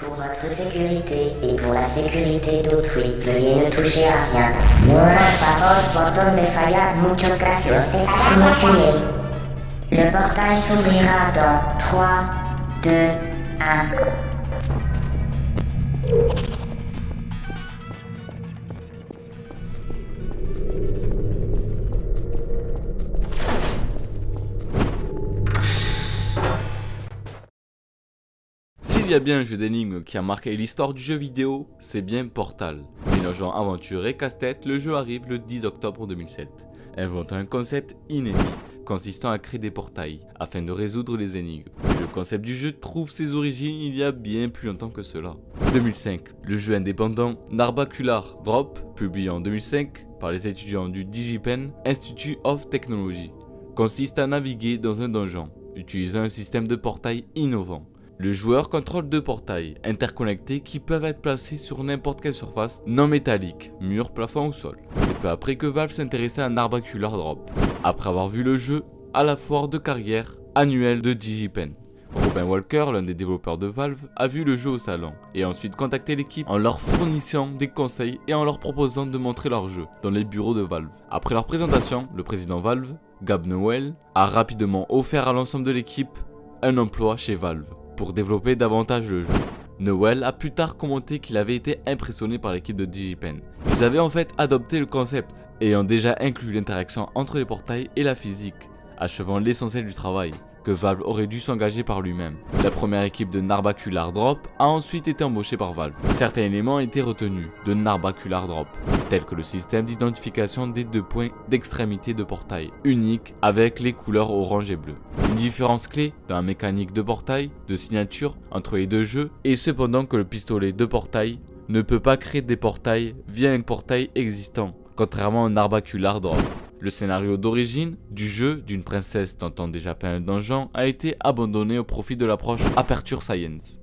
Pour votre sécurité et pour la sécurité d'autrui, veuillez ne toucher à rien. Por favor, botón de fallar, muchos gracias. Continuez. Le portail s'ouvrira dans 3, 2, 1. S'il y a bien un jeu d'énigmes qui a marqué l'histoire du jeu vidéo, c'est bien Portal. Mélangeant aventure et casse-tête, le jeu arrive le 10 octobre 2007, inventant un concept inédit, consistant à créer des portails, afin de résoudre les énigmes. Le concept du jeu trouve ses origines il y a bien plus longtemps que cela. 2005, le jeu indépendant Narbacular Drop, publié en 2005 par les étudiants du DigiPen Institute of Technology, consiste à naviguer dans un donjon, utilisant un système de portail innovant. Le joueur contrôle 2 portails interconnectés qui peuvent être placés sur n'importe quelle surface non métallique, mur, plafond ou sol. C'est peu après que Valve s'intéressait à Narbacular Drop, après avoir vu le jeu à la foire de carrière annuelle de DigiPen. Robin Walker, l'un des développeurs de Valve, a vu le jeu au salon et a ensuite contacté l'équipe en leur fournissant des conseils et en leur proposant de montrer leur jeu dans les bureaux de Valve. Après leur présentation, le président Valve, Gabe Newell, a rapidement offert à l'ensemble de l'équipe un emploi chez Valve pour développer davantage le jeu. Newell a plus tard commenté qu'il avait été impressionné par l'équipe de DigiPen. Ils avaient en fait adopté le concept, ayant déjà inclus l'interaction entre les portails et la physique, achevant l'essentiel du travail, que Valve aurait dû s'engager par lui-même. La première équipe de Narbacular Drop a ensuite été embauchée par Valve. Certains éléments ont été retenus de Narbacular Drop, tels que le système d'identification des 2 points d'extrémité de portail, unique avec les couleurs orange et bleu. Une différence clé dans la mécanique de portail, de signature entre les 2 jeux, est cependant que le pistolet de portail ne peut pas créer des portails via un portail existant, contrairement au Narbacular Drop. Le scénario d'origine du jeu d'une princesse tentant d'échapper à un donjon a été abandonné au profit de l'approche Aperture Science.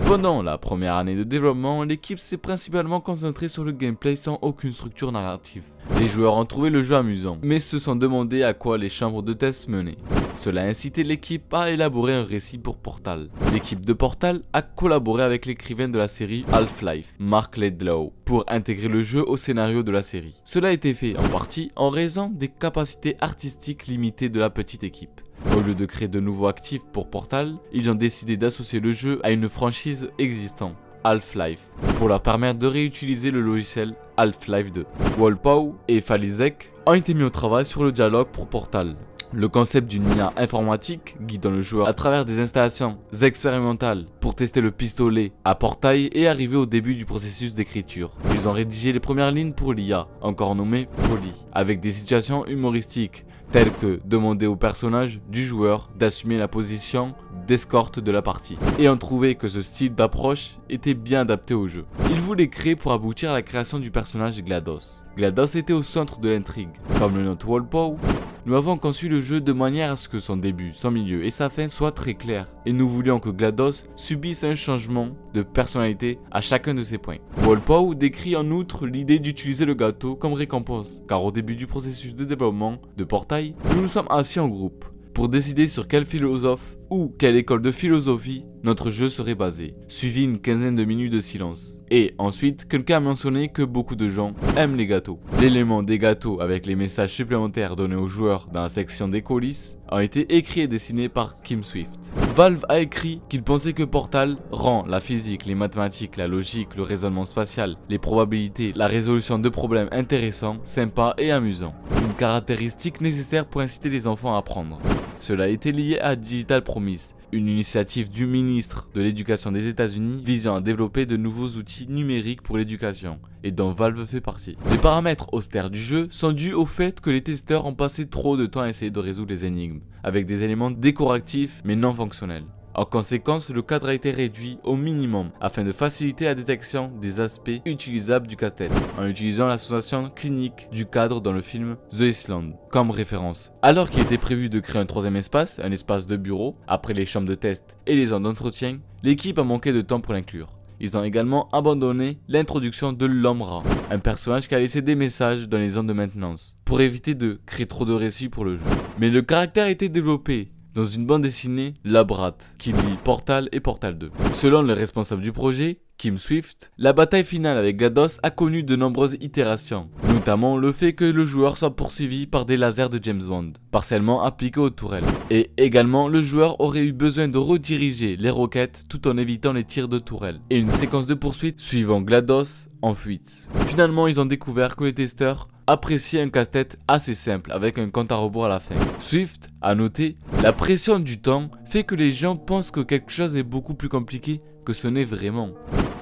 Pendant la première année de développement, l'équipe s'est principalement concentrée sur le gameplay sans aucune structure narrative. Les joueurs ont trouvé le jeu amusant, mais se sont demandé à quoi les chambres de test menaient. Cela a incité l'équipe à élaborer un récit pour Portal. L'équipe de Portal a collaboré avec l'écrivain de la série Half-Life, Mark Laidlaw, pour intégrer le jeu au scénario de la série. Cela a été fait en partie en raison des capacités artistiques limitées de la petite équipe. Au lieu de créer de nouveaux actifs pour Portal, ils ont décidé d'associer le jeu à une franchise existante, Half-Life, pour leur permettre de réutiliser le logiciel Half-Life 2. Wolpow et Falizek ont été mis au travail sur le dialogue pour Portal. Le concept d'une IA informatique guidant le joueur à travers des installations expérimentales pour tester le pistolet à portail est arrivé au début du processus d'écriture. Ils ont rédigé les premières lignes pour l'IA, encore nommée Poly, avec des situations humoristiques telles que demander au personnage du joueur d'assumer la position d'escorte de la partie, et ont trouvé que ce style d'approche était bien adapté au jeu. Ils voulaient créer pour aboutir à la création du personnage GLaDOS. GLaDOS était au centre de l'intrigue. Comme le note Wolpow, nous avons conçu le jeu de manière à ce que son début, son milieu et sa fin soient très clairs, et nous voulions que GLaDOS subisse un changement de personnalité à chacun de ses points. Wolpow décrit en outre l'idée d'utiliser le gâteau comme récompense, car au début du processus de développement de Portail, nous nous sommes assis en groupe pour décider sur quel philosophe ou quelle école de philosophie notre jeu serait basé, suivi une quinzaine de minutes de silence. Et ensuite, quelqu'un a mentionné que beaucoup de gens aiment les gâteaux. L'élément des gâteaux avec les messages supplémentaires donnés aux joueurs dans la section des coulisses ont été écrits et dessinés par Kim Swift. Valve a écrit qu'il pensait que Portal rend la physique, les mathématiques, la logique, le raisonnement spatial, les probabilités, la résolution de problèmes intéressants, sympas et amusants. Une caractéristique nécessaire pour inciter les enfants à apprendre. Cela a été lié à Digital Promise, une initiative du ministre de l'Éducation des États-Unis visant à développer de nouveaux outils numériques pour l'éducation, et dont Valve fait partie. Les paramètres austères du jeu sont dus au fait que les testeurs ont passé trop de temps à essayer de résoudre les énigmes, avec des éléments décoratifs mais non fonctionnels. En conséquence, le cadre a été réduit au minimum afin de faciliter la détection des aspects utilisables du casse-tête, en utilisant l'association clinique du cadre dans le film The Island comme référence. Alors qu'il était prévu de créer un troisième espace, un espace de bureau, après les chambres de test et les zones d'entretien, l'équipe a manqué de temps pour l'inclure. Ils ont également abandonné l'introduction de l'homme-rat, un personnage qui a laissé des messages dans les zones de maintenance, pour éviter de créer trop de récits pour le jeu. Mais le caractère a été développé dans une bande dessinée Labrat, qui lie Portal et Portal 2. Selon le responsable du projet, Kim Swift, la bataille finale avec GLaDOS a connu de nombreuses itérations, notamment le fait que le joueur soit poursuivi par des lasers de James Bond, partiellement appliqués aux tourelles. Et également, le joueur aurait eu besoin de rediriger les roquettes tout en évitant les tirs de tourelles, et une séquence de poursuite suivant GLaDOS en fuite. Finalement, ils ont découvert que les testeurs appréciaient un casse-tête assez simple avec un compte à rebours à la fin. Swift a noté, la pression du temps fait que les gens pensent que quelque chose est beaucoup plus compliqué que ce n'est vraiment.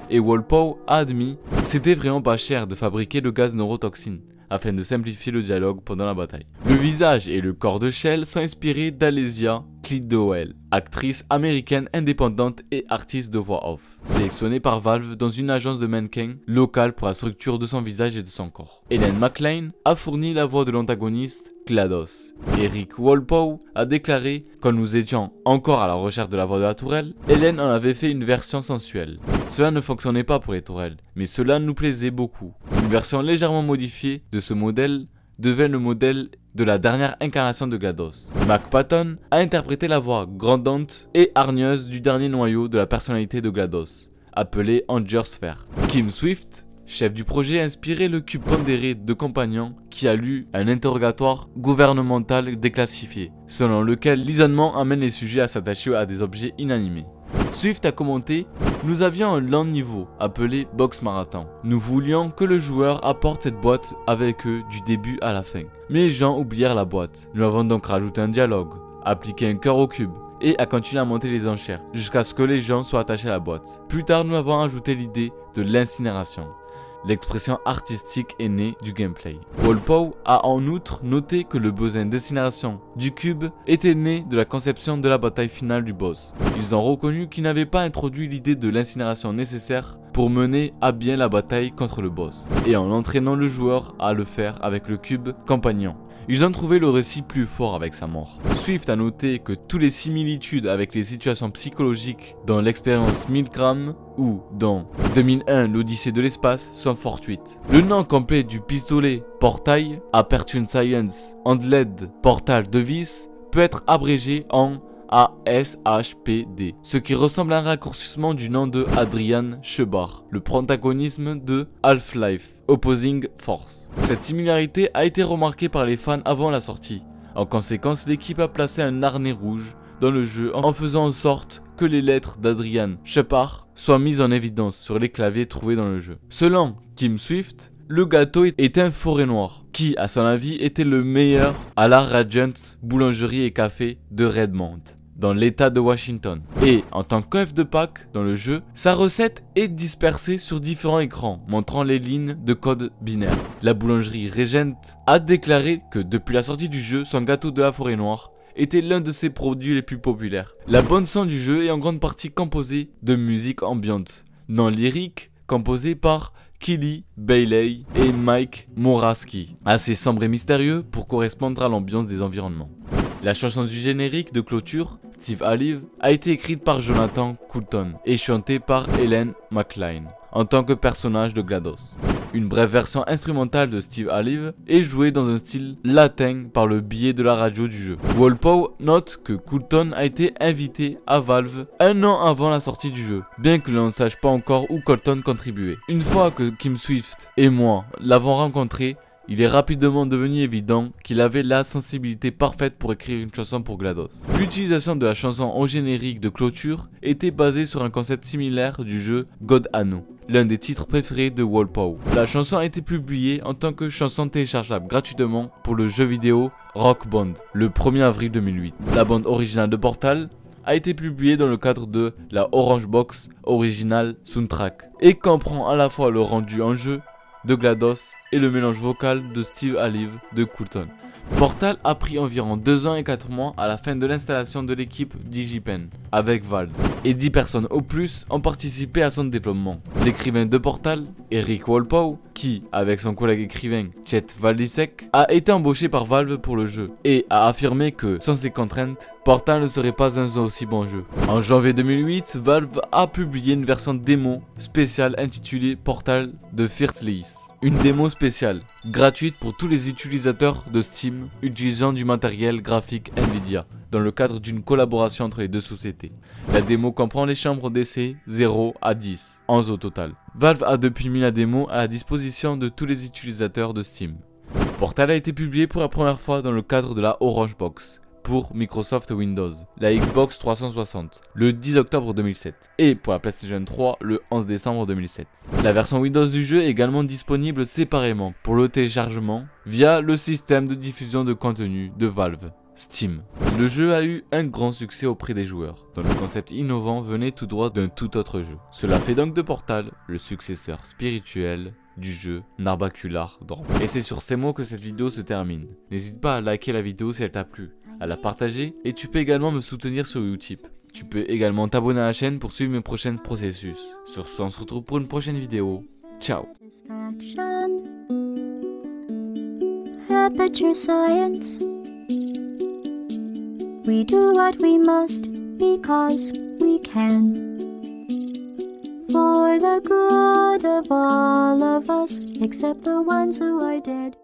Et Walpole a admis, c'était vraiment pas cher de fabriquer le gaz neurotoxine afin de simplifier le dialogue pendant la bataille. Le visage et le corps de Shell sont inspirés d'Alesia Clidowell, actrice américaine indépendante et artiste de voix off, sélectionnée par Valve dans une agence de mannequins locale pour la structure de son visage et de son corps. Helen McLean a fourni la voix de l'antagoniste GLaDOS. Eric Walpole a déclaré, quand nous étions encore à la recherche de la voix de la tourelle, Helen en avait fait une version sensuelle. Cela ne fonctionnait pas pour les tourelles, mais cela nous plaisait beaucoup. Une version légèrement modifiée de ce modèle devint le modèle de la dernière incarnation de GLaDOS. Mac Patton a interprété la voix grandante et hargneuse du dernier noyau de la personnalité de GLaDOS, appelé Angersphere. Kim Swift, chef du projet, a inspiré le cube pondéré de Compagnon qui a lu un interrogatoire gouvernemental déclassifié, selon lequel l'isolement amène les sujets à s'attacher à des objets inanimés. Swift a commenté, nous avions un lent niveau appelé Box Marathon. Nous voulions que le joueur apporte cette boîte avec eux du début à la fin. Mais les gens oublièrent la boîte. Nous avons donc rajouté un dialogue, appliqué un cœur au cube et a continué à monter les enchères jusqu'à ce que les gens soient attachés à la boîte. Plus tard, nous avons ajouté l'idée de l'incinération. L'expression artistique est née du gameplay. Walpole a en outre noté que le besoin d'incinération du cube était né de la conception de la bataille finale du boss. Ils ont reconnu qu'ils n'avaient pas introduit l'idée de l'incinération nécessaire pour mener à bien la bataille contre le boss, et en entraînant le joueur à le faire avec le cube compagnon. Ils ont trouvé le récit plus fort avec sa mort. Swift a noté que toutes les similitudes avec les situations psychologiques dans l'expérience Milgram ou dans 2001 l'Odyssée de l'espace sont fortuites. Le nom complet du pistolet Portail, Aperture Science Handled Portal Device, peut être abrégé en ASHPD, ce qui ressemble à un raccourcissement du nom de Adrian Shebar, le protagonisme de Half-Life Opposing Force. Cette similarité a été remarquée par les fans avant la sortie. En conséquence, l'équipe a placé un harnais rouge dans le jeu en faisant en sorte que les lettres d'Adrian Shepard soient mises en évidence sur les claviers trouvés dans le jeu. Selon Kim Swift, le gâteau était un forêt noir, qui, à son avis, était le meilleur à la Radiant boulangerie et café de Redmond, dans l'état de Washington. Et en tant qu'œuf de Pâques dans le jeu, sa recette est dispersée sur différents écrans, montrant les lignes de code binaire. La boulangerie Regent a déclaré que depuis la sortie du jeu, son gâteau de la forêt noire était l'un de ses produits les plus populaires. La bande son du jeu est en grande partie composée de musique ambiante, non lyrique, composée par Kelly Bailey et Mike Moraski, assez sombre et mystérieux pour correspondre à l'ambiance des environnements. La chanson du générique de clôture, Steve Alive, a été écrite par Jonathan Coulton et chantée par Helen McLean en tant que personnage de GLaDOS. Une brève version instrumentale de Steve Alive est jouée dans un style latin par le biais de la radio du jeu. Walpole note que Coulton a été invité à Valve un an avant la sortie du jeu, bien que l'on ne sache pas encore où Coulton contribuait. Une fois que Kim Swift et moi l'avons rencontré, il est rapidement devenu évident qu'il avait la sensibilité parfaite pour écrire une chanson pour GLaDOS. L'utilisation de la chanson au générique de clôture était basée sur un concept similaire du jeu God Anno, l'un des titres préférés de Walpole. La chanson a été publiée en tant que chanson téléchargeable gratuitement pour le jeu vidéo Rock Band le 1er avril 2008. La bande originale de Portal a été publiée dans le cadre de la Orange Box Original Soundtrack et comprend à la fois le rendu en jeu de GLaDOS et le mélange vocal de Steve Alive de Coulton. Portal a pris environ 2 ans et 4 mois à la fin de l'installation de l'équipe DigiPen avec Valve, et 10 personnes au plus ont participé à son développement. L'écrivain de Portal, Eric Wolpaw, qui, avec son collègue écrivain Chet Valdicek, a été embauché par Valve pour le jeu, et a affirmé que, sans ces contraintes, Portal ne serait pas un aussi bon jeu. En janvier 2008, Valve a publié une version démo spéciale intitulée Portal de Fearless. Une démo spéciale, gratuite pour tous les utilisateurs de Steam utilisant du matériel graphique Nvidia, dans le cadre d'une collaboration entre les deux sociétés. La démo comprend les chambres d'essai 0 à 10, 11 au total. Valve a depuis mis la démo à la disposition de tous les utilisateurs de Steam. Portal a été publié pour la première fois dans le cadre de la Orange Box pour Microsoft Windows, la Xbox 360, le 10 octobre 2007, et pour la PlayStation 3 le 11 décembre 2007. La version Windows du jeu est également disponible séparément pour le téléchargement via le système de diffusion de contenu de Valve, Steam. Le jeu a eu un grand succès auprès des joueurs, dont le concept innovant venait tout droit d'un tout autre jeu. Cela fait donc de Portal le successeur spirituel du jeu Narbacular Dawn. Et c'est sur ces mots que cette vidéo se termine. N'hésite pas à liker la vidéo si elle t'a plu, à la partager, et tu peux également me soutenir sur Utip. Tu peux également t'abonner à la chaîne pour suivre mes prochains processus. Sur ce, on se retrouve pour une prochaine vidéo. Ciao. Aperture Science. We do what we must because we can. For the good of all of us, except the ones who are dead.